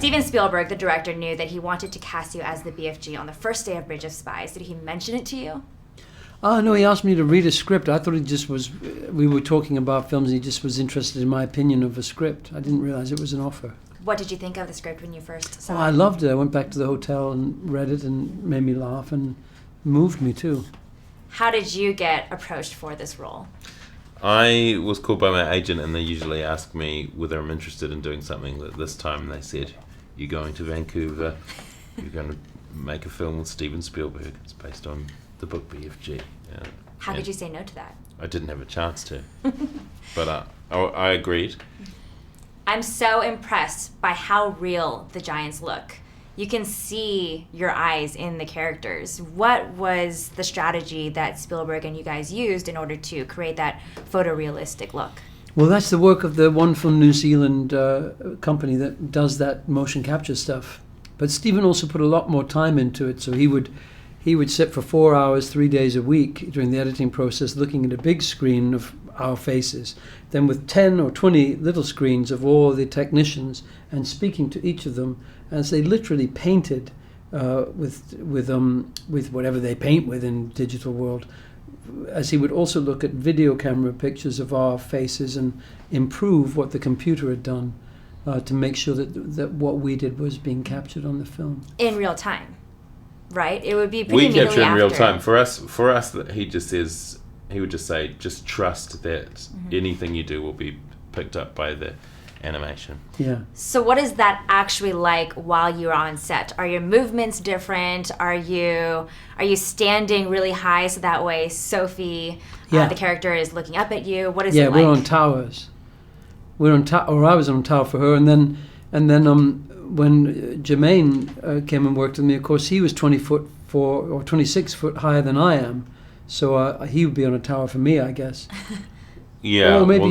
Steven Spielberg, the director, knew that he wanted to cast you as the BFG on the first day of Bridge of Spies. Did he mention it to you? No, he asked me to read a script. I thought he just was, we were talking about films and he just was interested in my opinion of a script. I didn't realize it was an offer. What did you think of the script when you first saw it? I loved it. I went back to the hotel and read it and made me laugh and moved me too. How did you get approached for this role? I was called by my agent, and they usually ask me whether I'm interested in doing something. This time they said, "You're going to Vancouver. You're going to make a film with Steven Spielberg. It's based on the book BFG." How did you say no to that? I didn't have a chance to, but I agreed. I'm so impressed by how real the giants look. You can see your eyes in the characters. What was the strategy that Spielberg and you guys used in order to create that photorealistic look? Well, that's the work of the wonderful New Zealand company that does that motion capture stuff. But Steven also put a lot more time into it. So he would sit for 4 hours, 3 days a week during the editing process, looking at a big screen of our faces, then with 10 or 20 little screens of all the technicians, and speaking to each of them as they literally painted with whatever they paint with in digital world. As he would also look at video camera pictures of our faces and improve what the computer had done to make sure that what we did was being captured on the film. In real time, right? It would be pretty We capture in real after. time. For us, he would just say, just trust that anything you do will be picked up by the animation. Yeah. So what is that actually like while you're on set? Are your movements different? Are you standing really high so that way Sophie, the character, is looking up at you? What is it like? Yeah, we're on towers. Or I was on a tower for her, and then when Jemaine came and worked with me, of course he was 20 or 26 foot higher than I am, so he would be on a tower for me, I guess. Yeah. Or maybe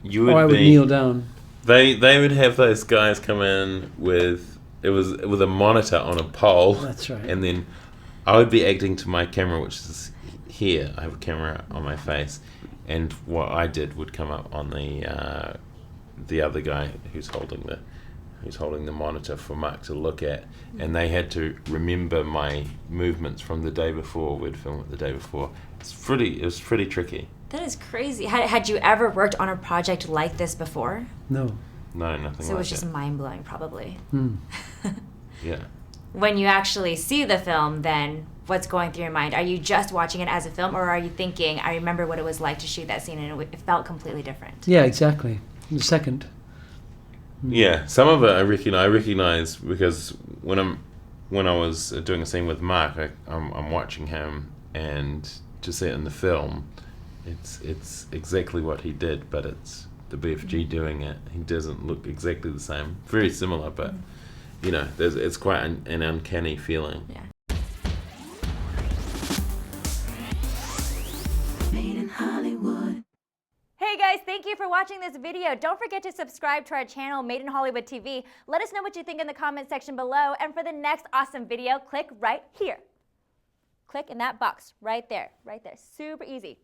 you would I would kneel down. They would have those guys come in with a monitor on a pole. That's right. And then I would be acting to my camera, which is here. I have a camera on my face, and what I did would come up on the other guy who's holding the monitor for Mark to look at, and they had to remember my movements from the day before. We'd film it the day before. It was pretty tricky. That is crazy. Had you ever worked on a project like this before? No. No, nothing like that. So it was just mind-blowing, probably. Yeah. When you actually see the film, then what's going through your mind? Are you just watching it as a film, or are you thinking, I remember what it was like to shoot that scene and it felt completely different? Yeah, exactly. The second. Yeah, some of it I recognize because when I was doing a scene with Mark, I'm watching him, and to see it in the film, it's exactly what he did, but it's the BFG doing it. He doesn't look exactly the same. Very similar, but it's quite an uncanny feeling. Yeah. Hey guys, thank you for watching this video. Don't forget to subscribe to our channel, Made in Hollywood TV. Let us know what you think in the comment section below. And for the next awesome video, click right here. Click in that box right there. Super easy.